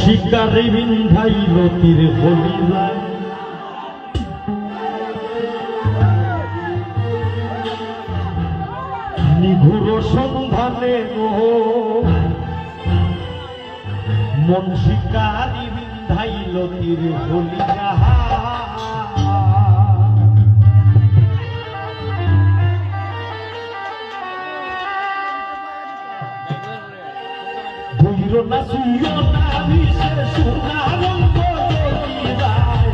শিকারে বিন্ধাইল তীর হলিলায় নিঘুর সন্ধানে গো মন শিকারি বিন্ধাইল তীর হলিলায় না সুইও না দিশে সোনা রঙ্গ জলিলায়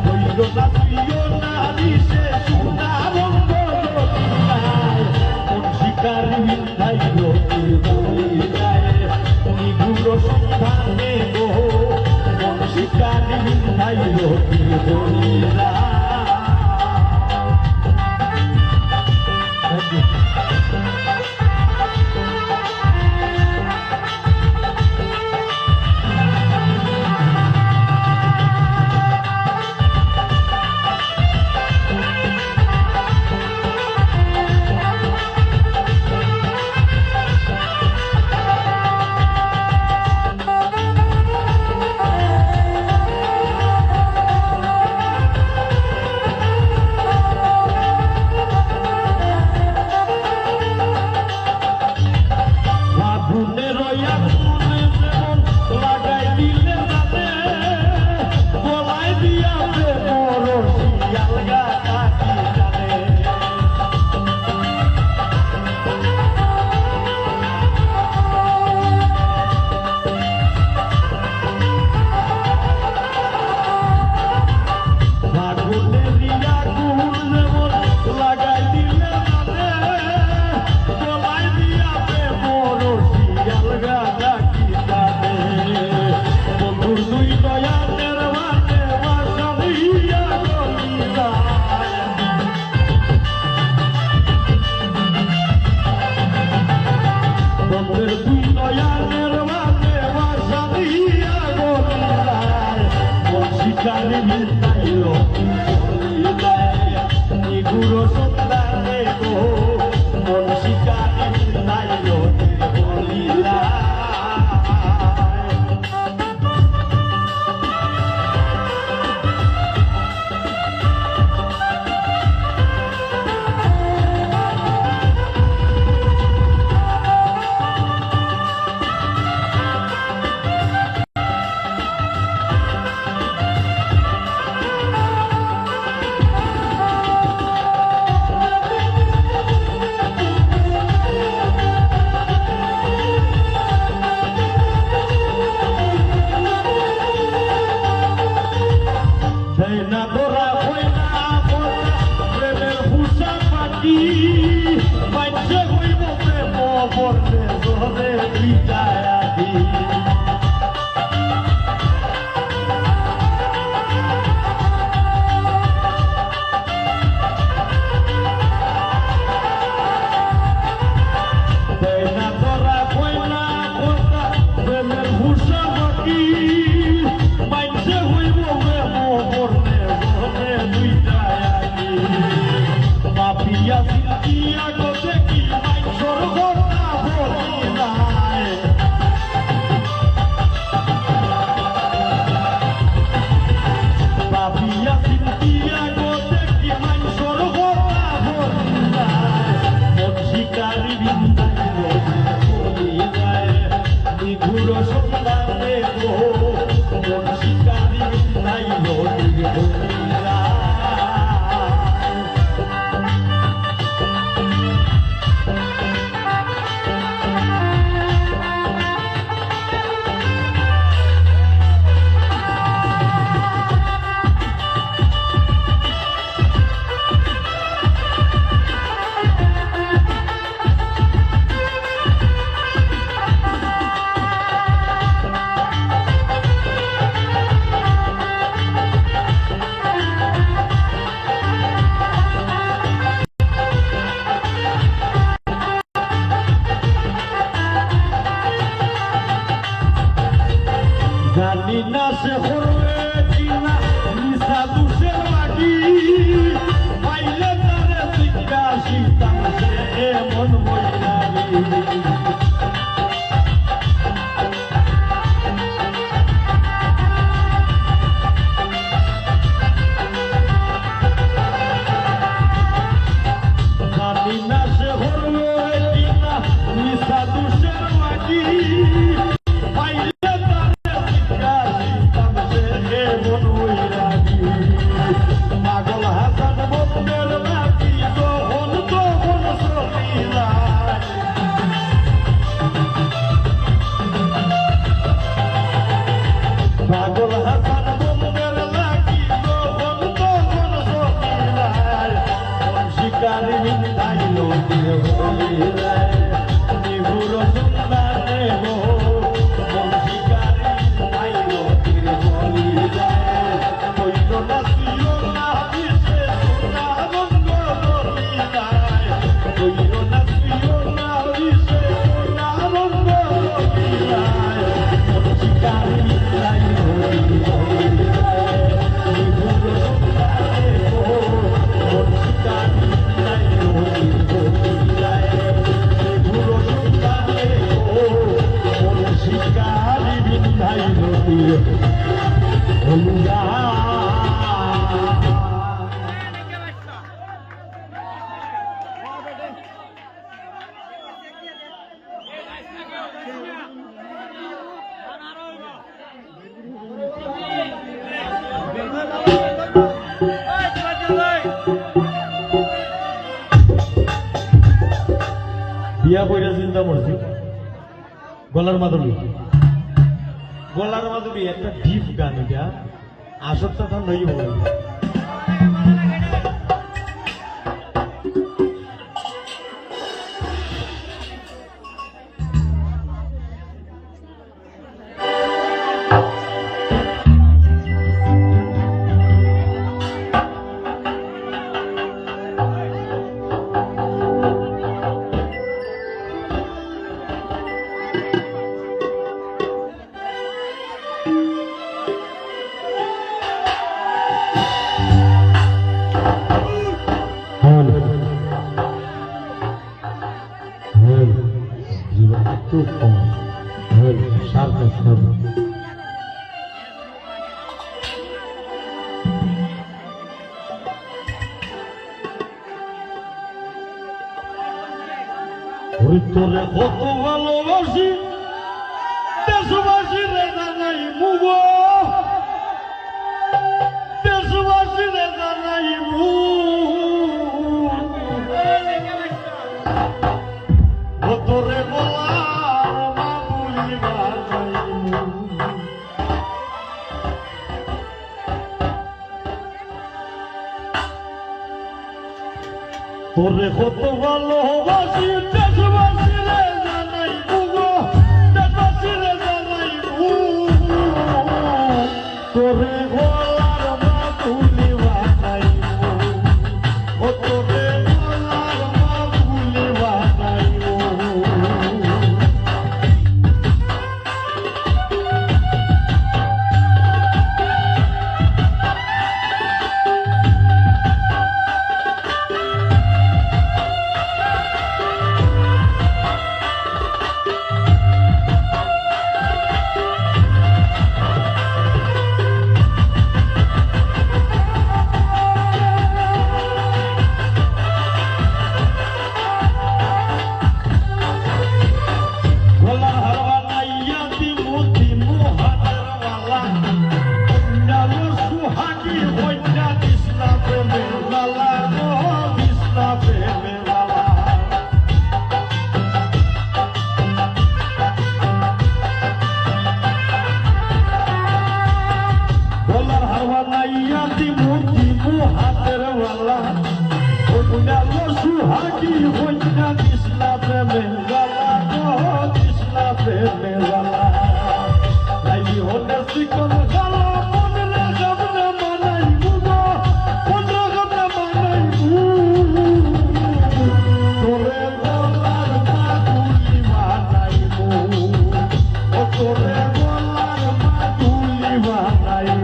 হইল না সুইও না দিশে সোনা রঙ্গ জলিলায় কোন শিকারি বিন্ধাইল তীর হলিলায় নিঘুর সন্ধানে গো কোন শিকারি বিন্ধাইল তীর হলিলায় শিকারি বিন্ধাইল হলিলায় নিঘুর সন্ধানে গো মন শিকারি বিন্ধাইল হলিলায় জানি না সে হরে কিনা নিশা দুষের লাগি পাইলে তারে জিজ্ঞাসি তামসে এমন বইলারি ভাইরতি হলুদা বিয়া বইরা চিন্তা করছি গলার মাধবী একটা ডিপ গান এটা আসরটা তো নই বলে তোরে কত ভালোবাসি দেশবাসী রে জানাই মুগ দেশবাসী রে জানাই তোরে বলার মামুলি তোরে কত ভালোবাসি দেশবাসী রে জানাই মুগ দেশবাসী রে জানাই তোরে বলার মামুলি বানাই ও তোরে বলার মামুলি বানাই सुहागी होइना कृष्णा प्रेमे वाला गो कृष्णा प्रेमे वाला लाई होने सिकन गाला मन रे जब न मनाई मुगो मन गत मनाई तोरे बोलार मातुली मानाई ओ तोरे बोलार मातुली मानाई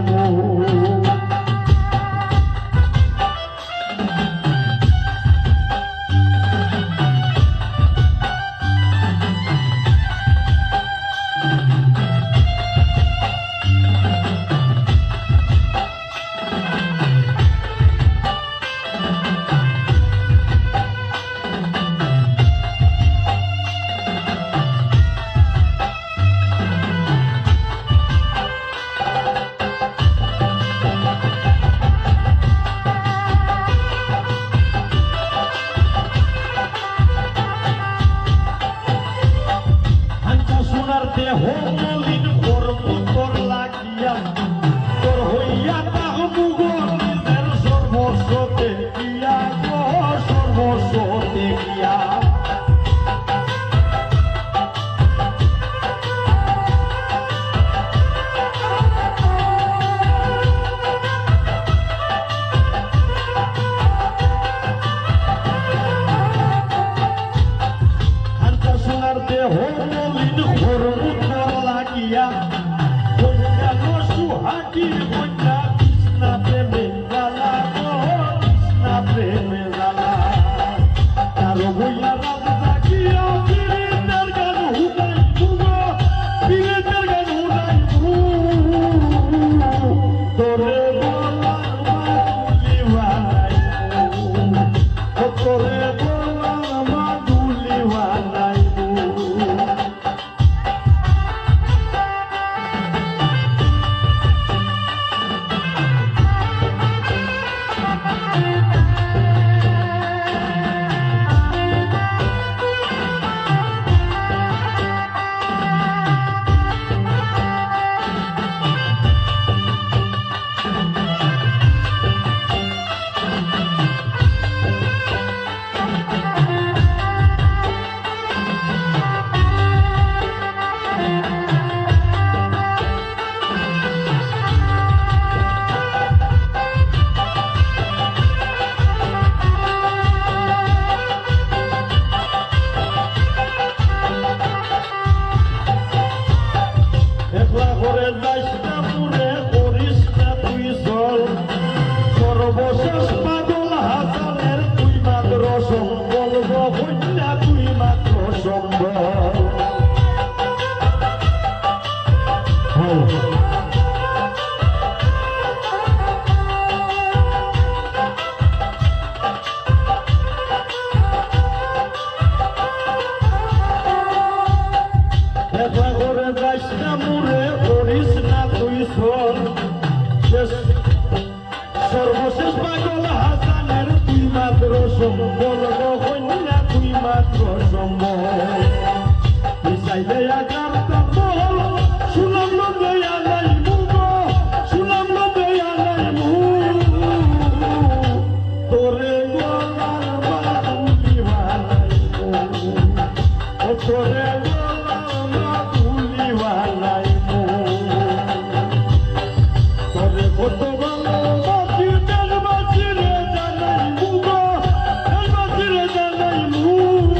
করে যাস না পুরে করিস না তুই চল সর্বশেষ পাগল হাসানের তুই মাত্র সম্বল কন্যা তুই মাত্র সম্বল দেখা করে যাস না মুরে করিস না তুই চল সর্বশেষ পাগল হাসানের তুই মাত্র সম্বল কন্যা তুই মাত্র সম্বল তুই চাইলে আগার বল শুনলাম না দেয়া নাই মুগ শুনলাম না দেয়া নাই মুগ তোরে গলার বাঁধি বানাই তোরে কত ভালো বাঁচি তেল বাঁচি রে জানাই মুগ তেল বাঁচি রে জানাই মুগ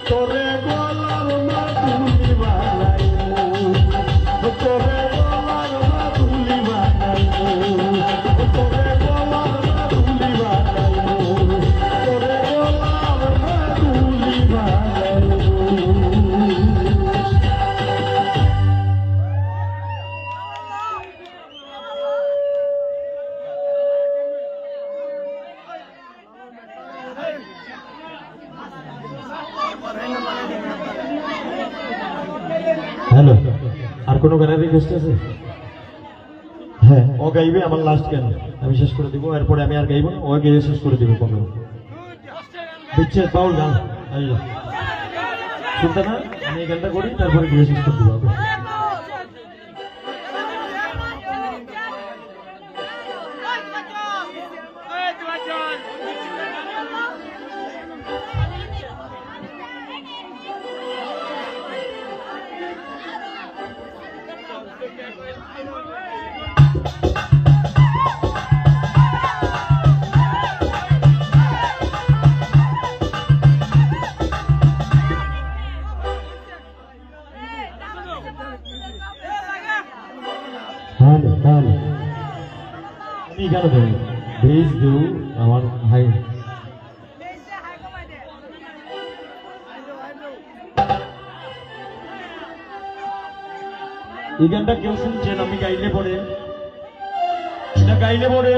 তোরে গলার মাধুলি বানাই মুগ তোরে গলার মাধুলি বানাই মুগ তোরে গলার মাধুলি বানাই মুগ তোরে গলার মাধুলি বানাই হ্যালো আর কোনো গানের রিকোয়েস্ট আছে হ্যাঁ ও গাইবে আমার লাস্ট গান আমি শেষ করে দিব এরপরে আমি আর গাইব না ও গেয়ে শেষ করে দিব কমে বিচ্ছেদ বাউল গান শুনতে না আমি এই গানটা করি তারপরে গিয়ে শেষ করে দিব আমি কেন দেব বেশ দেব আমার ভাই এই গানটা কেউ শুনছেন আমি গাইলে পরে এটা গাইলে পরে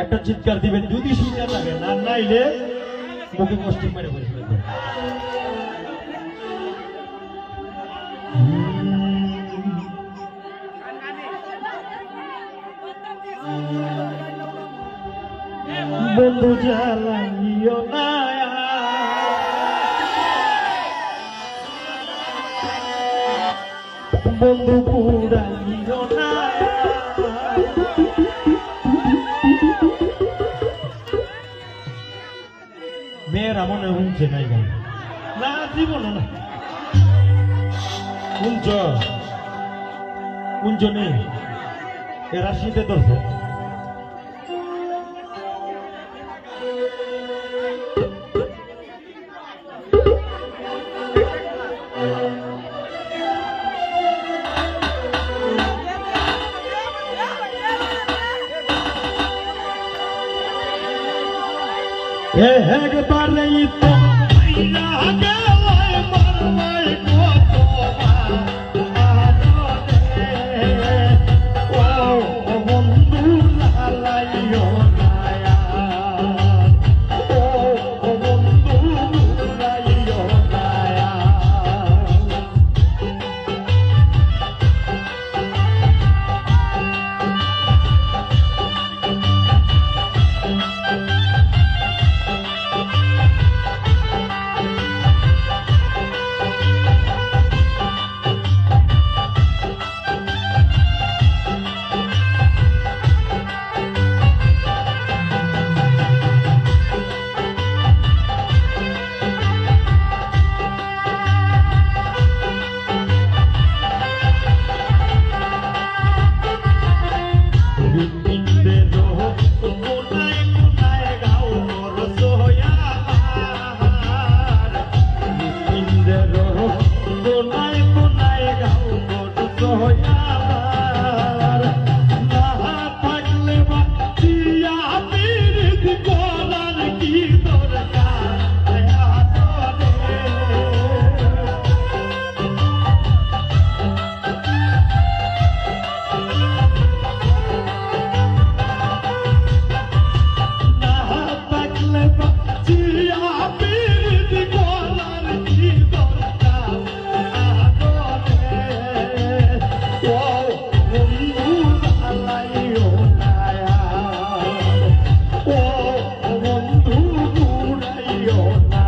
একটা চিৎকার দিবেন যদি শুনতে থাকেন আর নাইলে মুখে কষ্ট মেরে বসে বন্ধু জ্বালাইও না বন্ধু পুরাইও না মেয়েরা মনে শুনছে নাই গান না জীবন না শুনছ শুনছ নেই এরা শীতে ধরছে একবারেই তো মাইরা গেলায় মারলাই কত আদরে ও বন্ধু লালাইও নায়া ও বন্ধু লালাইও নায়া দয়ার না থাকলে বাঁচিয়া পিরিতি করার কি দরকার না থাকলে বাঁচিয়া পিরিতি করার কি দরকার ও বন্ধু জ্বালাইও না ও বন্ধু ঘুরাইও না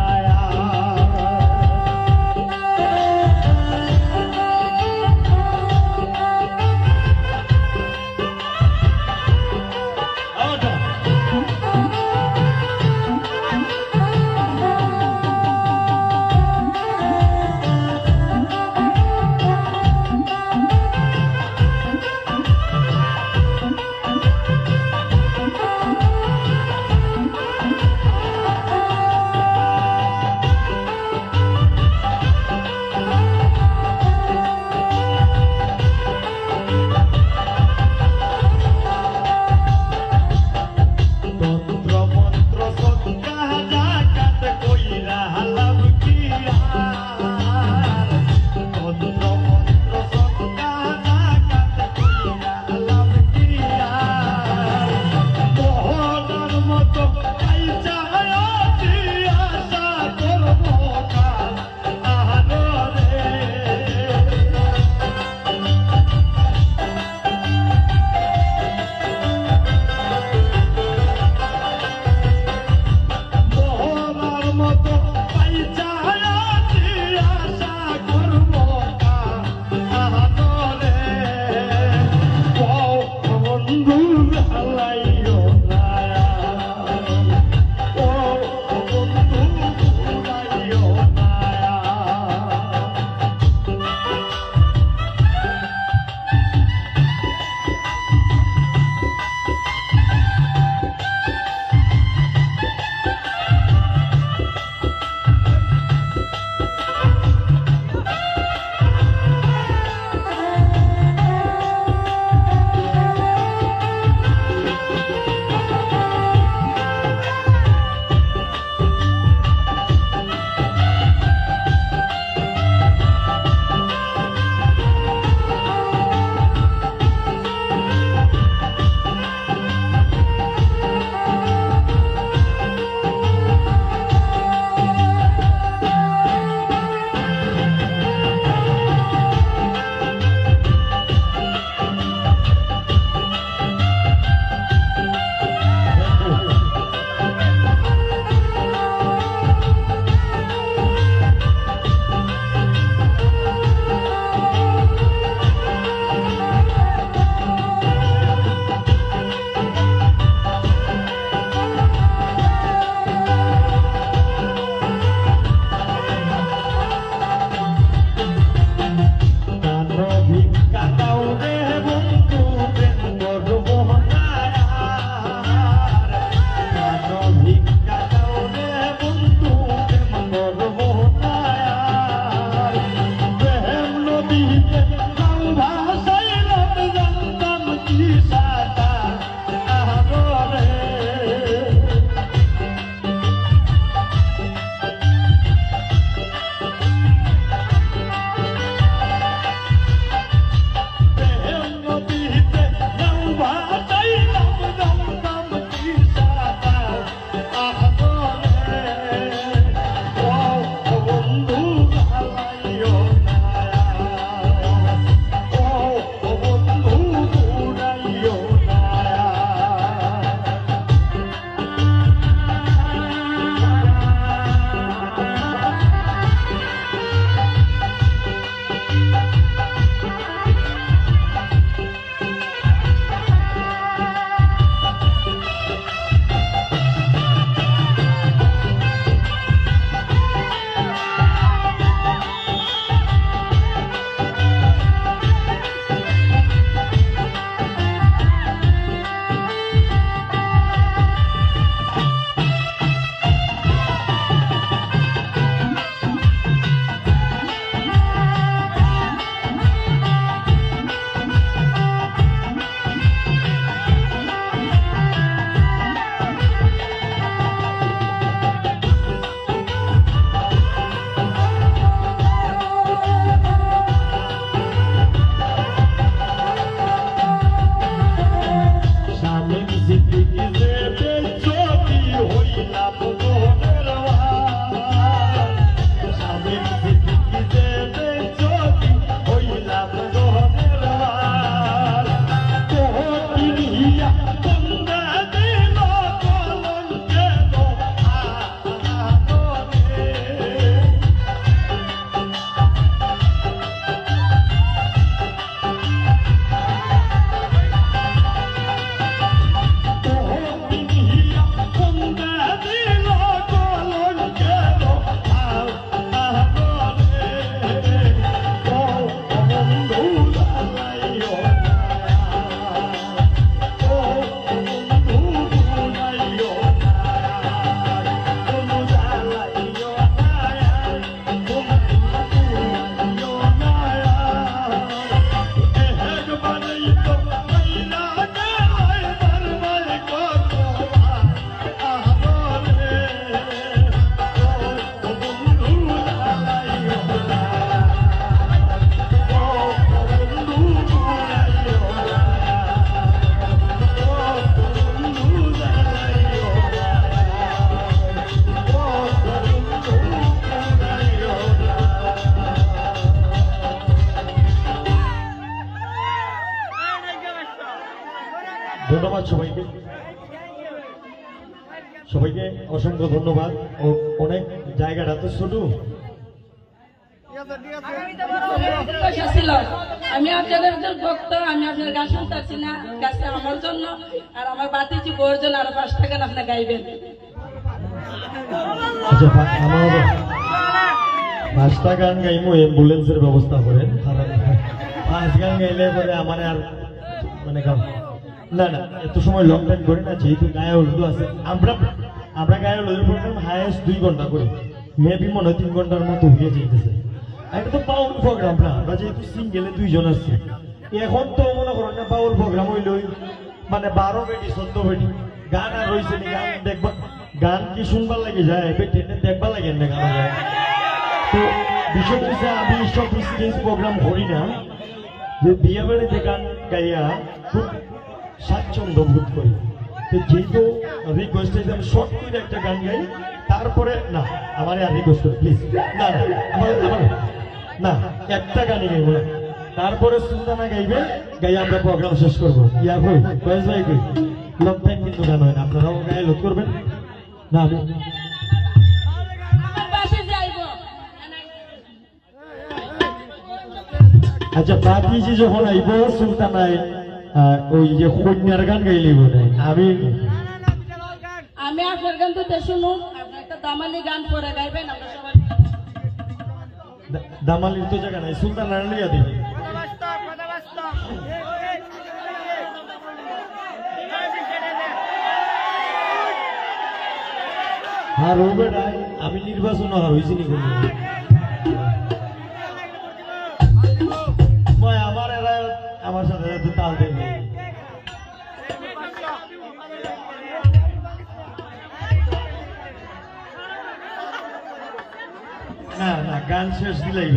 ধন্যবাদ সবাইকে, সবাইকে অসংখ্য ধন্যবাদ। ও অনেক জায়গাটা তো ছোট, ছিল আমি আপনাদের ভক্ত, আমি আপনার গান শুনতেছি না, গাছটা আমার জন্য আর আমার বাতিজি বউর জন্য আরো 5 টাকা আপনি গাইবেন। আচ্ছা আমার 5টা গান গাইমু, অ্যাম্বুলেন্সের ব্যবস্থা করেন, কারণ 5 গান গাইলে পরে আমার আর মানে না না এত সময় লং টাইম করি না, যেহেতু গায়ে হলুদ আছে। আমরা গায়ে হলুদের প্রোগ্রাম হাইয়েস্ট 2 ঘন্টা করি, মেবি মনে হয় 3 ঘন্টার মতো হয়ে যেতেছে। এটা তো বাউল প্রোগ্রাম না, আমরা যেহেতু সিঙ্গেলে 2 জন আসছি। এখন তো মনে করেন না বাউল প্রোগ্রাম হইল মানে 12 বেটি 14 বেটি গান আর রয়েছে, গান দেখবা, গান কি শুনবার লাগে যায়, বেটেনে দেখবার লাগে না গান যায়। তো বিষয় হচ্ছে আমি সব স্টেজ প্রোগ্রাম করি না, যে বিয়ে বাড়িতে গান গাইয়া খুব স্বাচ্ছন্দ্য বোধ করি। তো যেহেতু রিকোয়েস্ট হয়েছে আমি শর্ট করে একটা গান গাই, তারপরে না আমার আর রিকোয়েস্ট করি প্লিজ, না না আমার না একটা গানই গাইব না, তারপরে সুলতানা গাইবে, গাইয়া আমরা প্রোগ্রাম শেষ করবো। ইয়া কই কয়েস ভাই কই লং টাইম কিন্তু গান হয় না, আপনারাও গায়ে লোক করবেন না। আমি আচ্ছা বাতিজি যখন আইব সুলতানায় ওই যে কন্যার গান গাইলিব না, আমি আপনার গান তো শুনুন, আপনি একটা দামালি গান পরে গাইবেন, আমরা সবাই দামালির তো জায়গা নাই, সুলতানার লইয়া দিবে। হ্যাঁ রোবে আমি নির্বাচন হার হয়েছি নি কোনো আমার এরা আমার সাথে তাল দেবে না না, গান শেষ দিলেই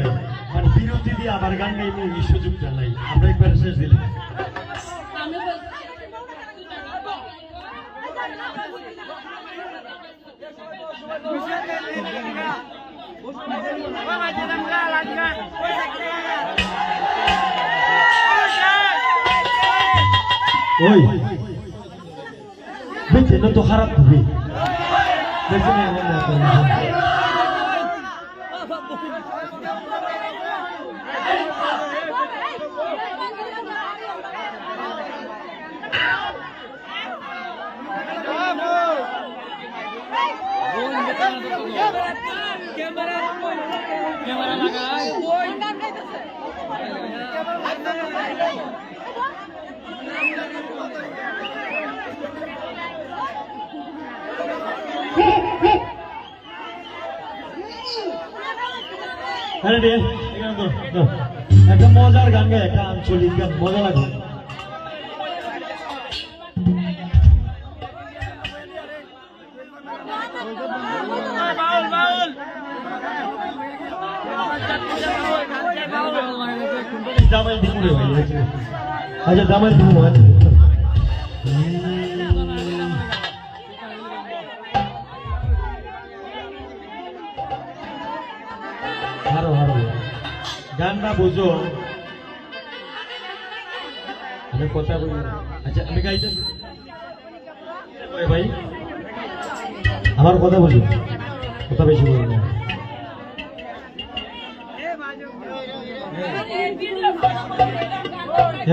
মানে বিরতি দিয়ে আবার গান গাইলে এই সুযোগটা নাই, আমরা একবার শেষ দিলে ওই বেঁচে না তো খারাপ হবে, বেঁচে না একটা মজার গান গায়, একটা আঞ্চলিক গান মজা লাগে। জামাই দিমুরে ভাই, আচ্ছা জামাই দিমু হারো হারো গানটা বুঝো, আমি কথা বলি। আচ্ছা আমি গাইতে ভাই, আমার কথা বলি, কথা বেশি বলি না।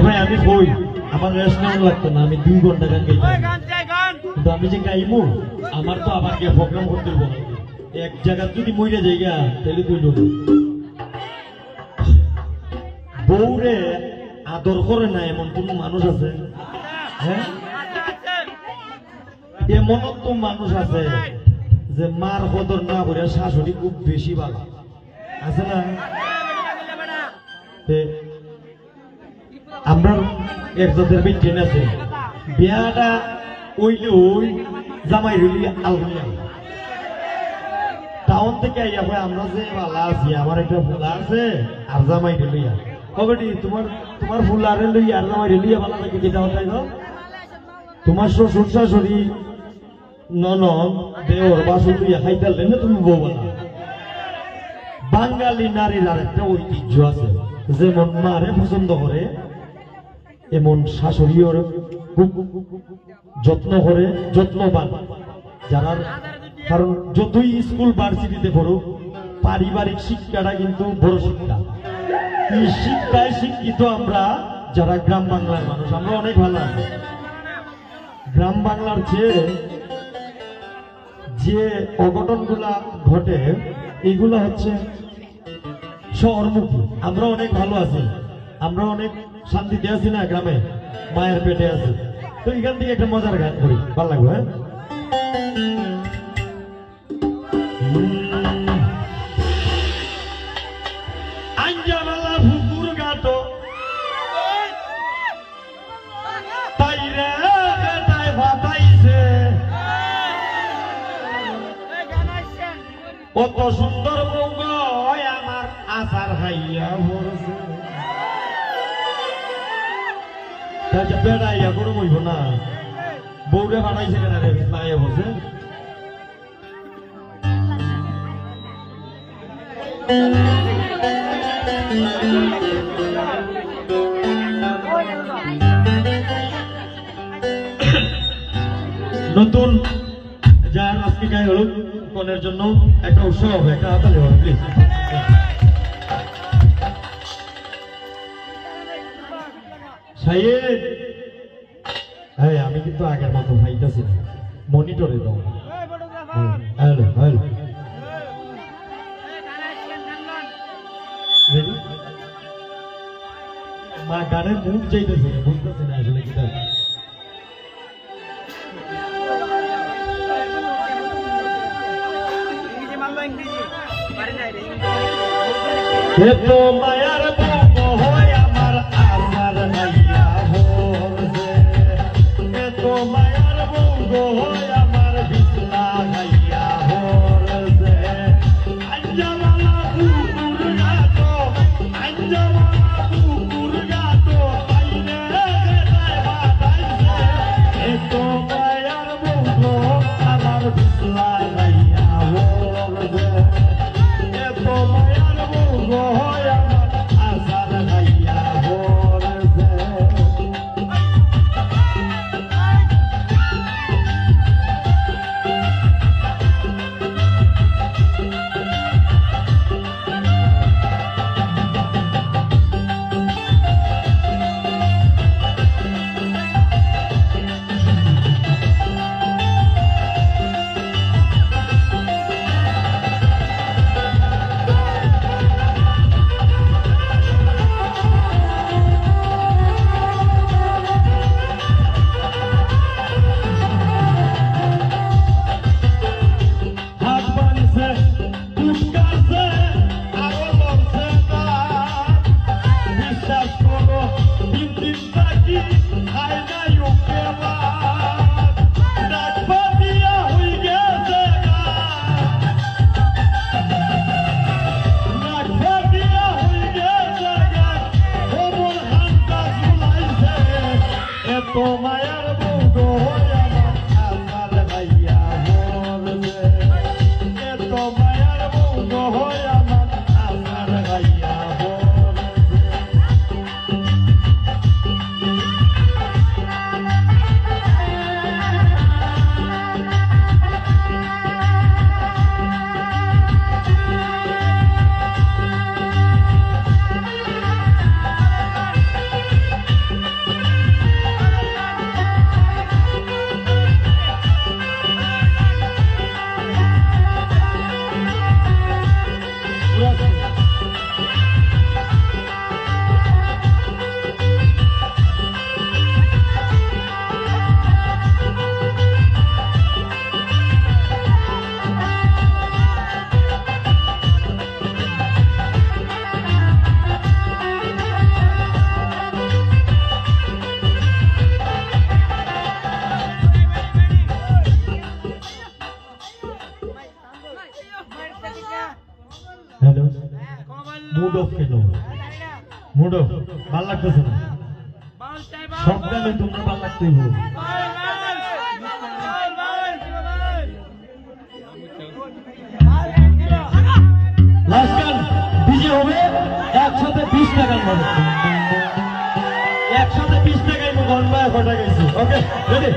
ভাই আমি কই আমার রেস্ট নেওয়া লাগতো না, আমি 2 ঘন্টা গান গাইতাম, কিন্তু আমি যে গাইমু আমার তো আবার গিয়ে প্রোগ্রাম করতে হবে, এক জায়গা যদি মইরা যাইগা তাহলে তুই ডোল বউরে আদর করে না এমন কোন মানুষ আছে? হ্যাঁ এমন তো মানুষ আছে যে মার কদর না করে শাশুড়ি খুব বেশি ভালো আছে না? আমরা এক জাতের বিজ্ঞান আছে, বিয়াটা ওইলে ওই জামাই রইলি আলমিয়া টাউন থেকে আইয়া হয় আমরা যে ভালো আছি, আমার একটা ফুলা আছে আর জামাই লইয়া কবেটি তোমার ফুলারে লইয়া আর জামাই লইয়া ভালো লাগে যেটা তাই না? তোমার শ্বশুর শাশুড়ি ননদ দেওর বাসুর লইয়া খাইতে না তুমি বউ বানা। বাঙালি নারীর আর একটা ঐতিহ্য আছে, যেমন মারে পছন্দ করে এমন শাশুড়িও খুব যত্ন করে, যত্নবান যারা। কারণ যতই স্কুল ভার্সিটিতে পড়ুক, পারিবারিক শিক্ষাটা কিন্তু বড় শিক্ষা। এই শিক্ষায় শিক্ষিত আমরা যারা গ্রাম বাংলার মানুষ, আমরা অনেক ভালো আছি। গ্রাম বাংলার চেয়ে যে অঘটনগুলা ঘটে এগুলা হচ্ছে শহরমুখী। আমরা অনেক ভালো আছি, আমরা অনেক শান্তিতে আছি না, গ্রামে মায়ের পেটে আছি। তো এখান থেকে একটা মজার গান করি, ভালো লাগবে। হ্যাঁ, আঞ্জামালা পুকুর ঘাটো তাই রে বেটায় ভাতাইছে, কত সুন্দর বউ আমার আচার খাইয়া ভরছে। বেড়াইয়া করে বইব না, বউরে বানাইছে কেন রে মাইয়া বলছে। নতুন যার আজকে গায়ে হলুদ কনের জন্য একটা উৎসব হবে, একটা হাতালে হবে প্লিজ। সাইয়েদ, হ্যাঁ আমি কিন্তু আগের মতো ভাইটাছি না, মনিটরে দাও। হ্যালো হ্যালো, মা গানের মুখ চাইতেছে, বুঝতেছে না আসলে কি। তো মায়ার বউ হয় আমার আসার নাইয়া ভরছে, তো মায়ার বউ হয় আমার বিছনা নাইয়া ভরছে। আঞ্জামালা পুকুর ঘাটো, আঞ্জামালা পুকুর ঘাটো তাইরে বেটায় ভাতাইছে, তো মায়ার বউ আমার বিছনা নাইয়া ভরছে, তো মায়ার বউ হয় আমার আসার নাইয়া ভরছে। মায়ার বউ হয় আমার আসার নাইয়া ভরছে, তো মায়ার বউ হয় আমার আসার নাইয়া ভরছে। হ্যালো, মুড অফ কেন? মুড অফ ভাল লাগতেছে না, সব গানে তোমরা ভাল লাগতেই হবে। লাস্ট গান ডিজে হবে, একসাথে 20টা গান হবে, একসাথে পিছনে গাইব গনবায় ফটা গাইছি ওকে রেডি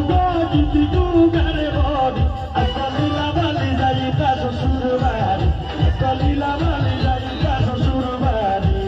বড়ি গিতি গুগারে বড়ি কলিলা বালি যাই তা শ্বশুর বাড়ি কলিলা বালি যাই তা শ্বশুর বাড়ি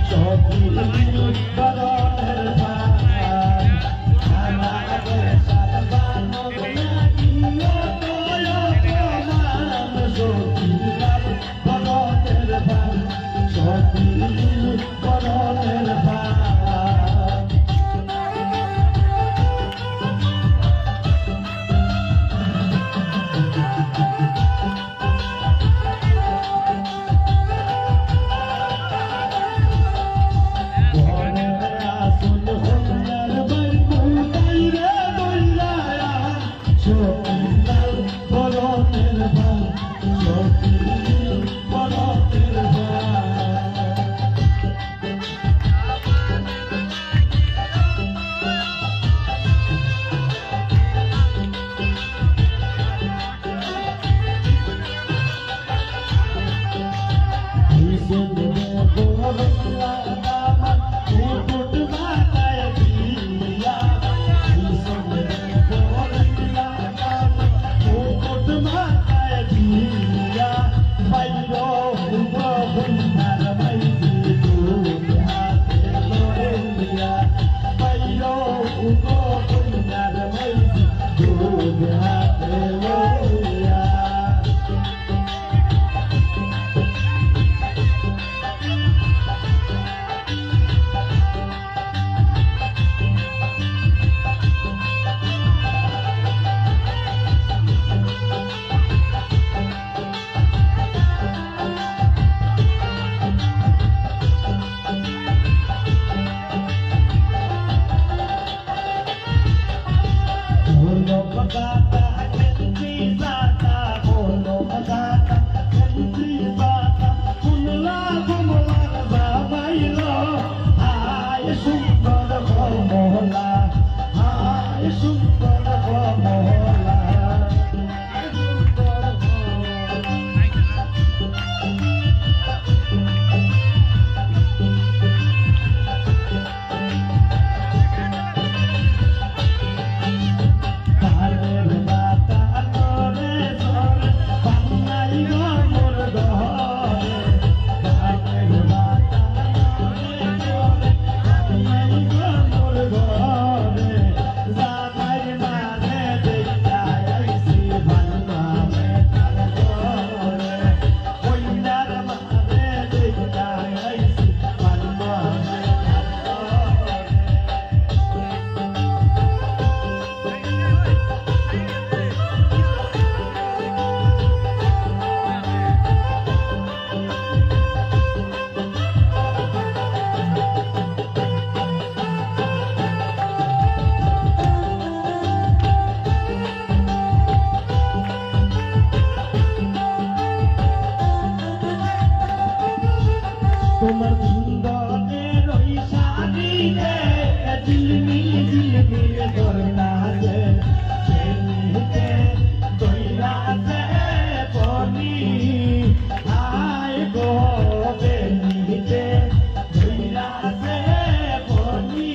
Sokil গাতা কেন্দ্রি গাতা বলো গাতা কেন্দ্রি গাতা কুমলা কুমলার বাবাইল হায় সুন্দর কমলা হায় সুন্দর কমলা তোমার সুন্দরের ওই শাড়িতে ঝিলমি ঝিলমি করতাছে ছেলেতে দইলাছে বনি আয় গো বেনিতে দইলাছে বনি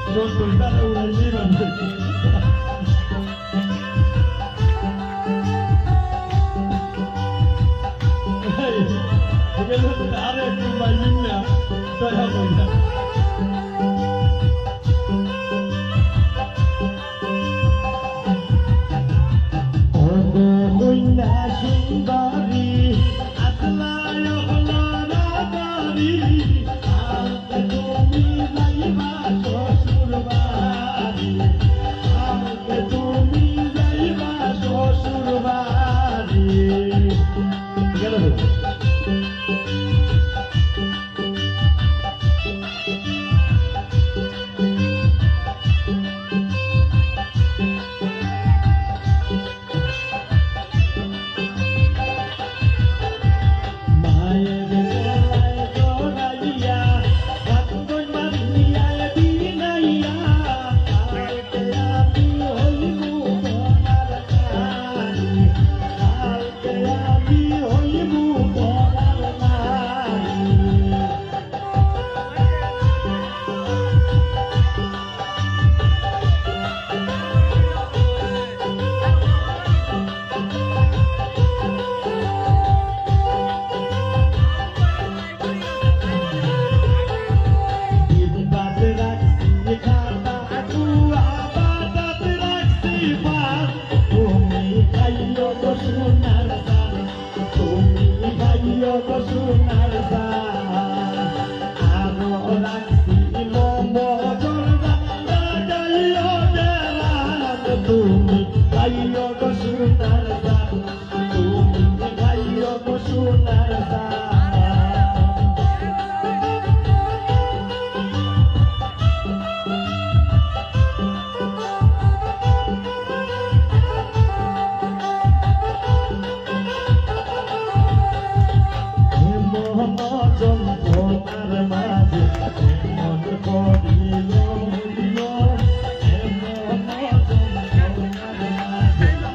তোর দইলারে উড়াইলি বান্ধে আরে একটু বাইলিন না দয়া বইলা ও গো কইনা সুন্দরী আসলায় হলো রাগারি আজকে তুমি যাইবা শ্বশুর বাড়ি আজকে তুমি যাইবা শ্বশুর বাড়ি গেল সোনার আরো রাখছি তুমি গাইও গো সোনার তুমি গাইও গো সোনার যন্ত্রণার মাঝে মন করিল এমন যন্ত্রণার মাঝে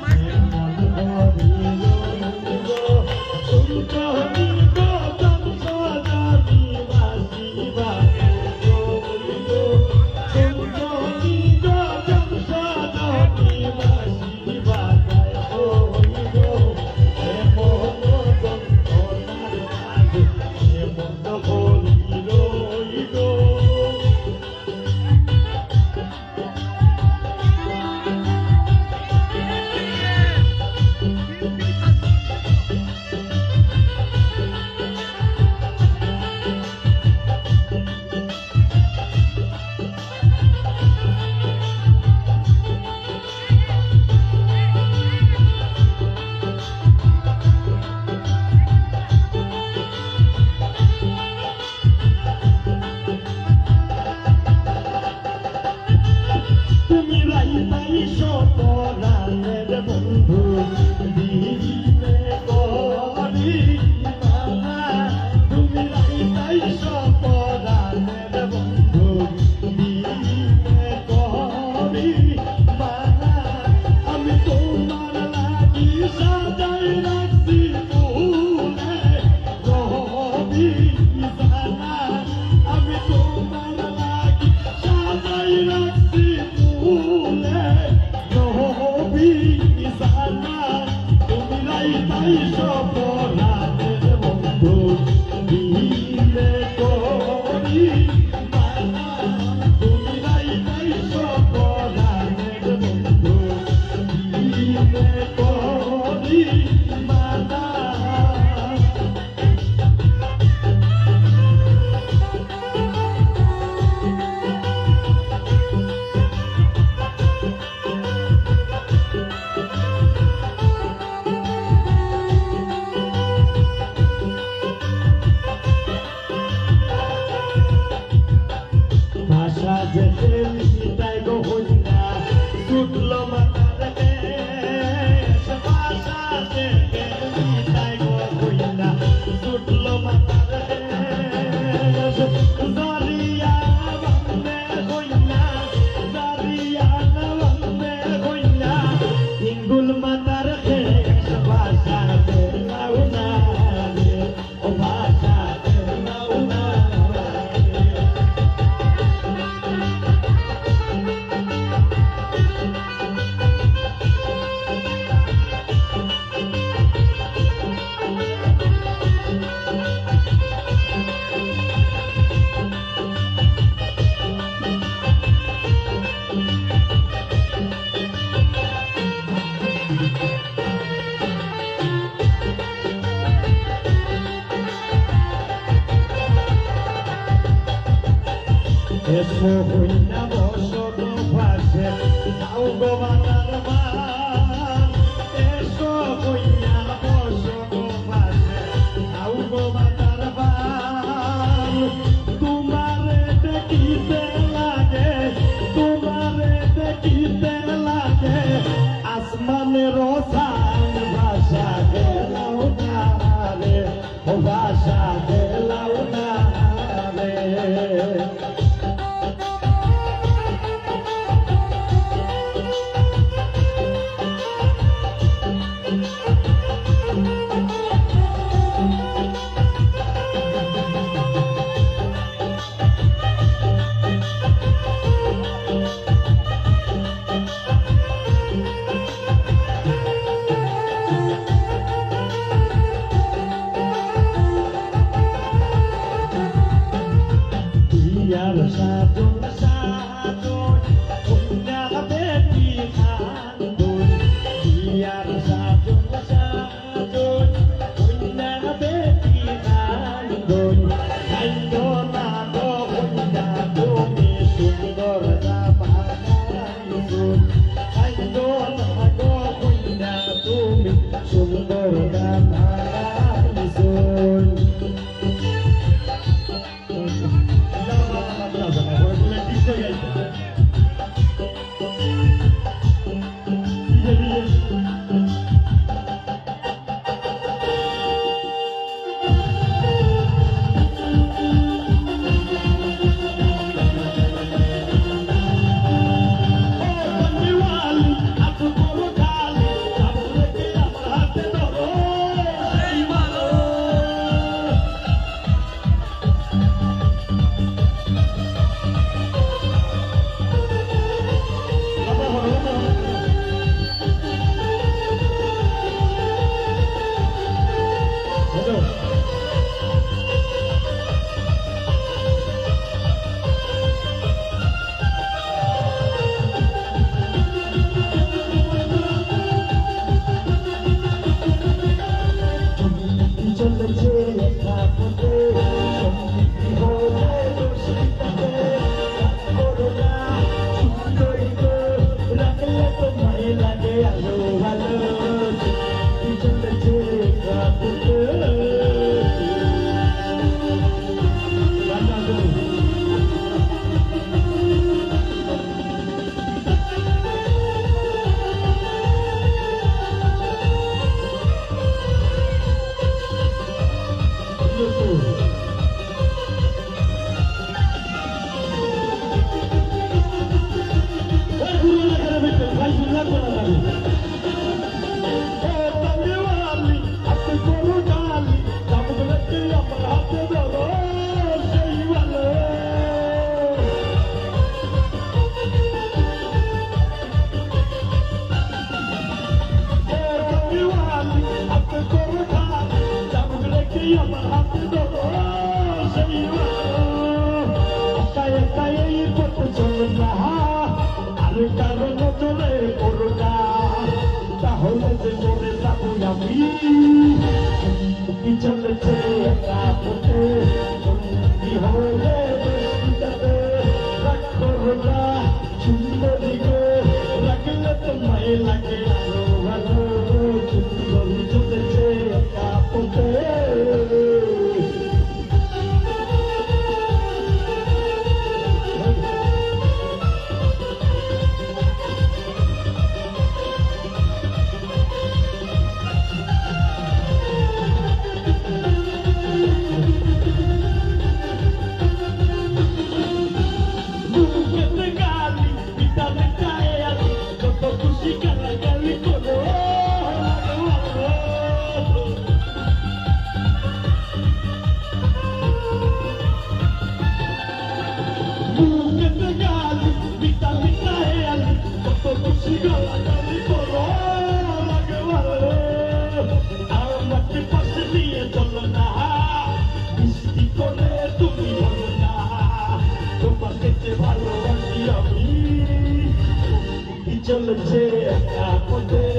পরাণের বন্ধু দিলে করি মানা তুমি রাইতাই পরাণের বন্ধু দিলে করি মানা আমি তোমার লাগি সাজাই রাখছি ফুলে রবি জানা আমি তোমার লাগি সাজাই রাখছি ফুলে রবি জানা তুমি রাইতাই পরাণের বন্ধু দিলে করি মানা তুমি রাইতাই পরাণের বন্ধু দিলে করি মানা ভাষা যেতে মিটাই গো হইনা ছুটলো মাথার দেশ ভাষা যেতে মিটাই গো হইনা ছুটলো মাথার দেশ জারিয়া বন্দে হইনা জারিয়া বন্দে হইনা ইঙ্গুল মাথার দেশ ভাষা দেলাও না রে ও ভাষা দেলাও না এসো হইনা বসো গো পাশে যাও গো বানার মান এসো হইনা বসো গো পাশে যাও গো বানার মান তোমারে দেখিতে লাগে তোমারে দেখিতে লাগে আসমানের চাঁদ ভাষা গেলাও না রে ও ভাষা গেলাও না রে আমি কি চলেছে একা পথে বন্দি হয়ে বসিটাতে রাখো না সুন্দরী গো লাগলে তোমায় লাগে আরো ভালো সুন্দরী চলেছে একা পথে চলেছে একা পথে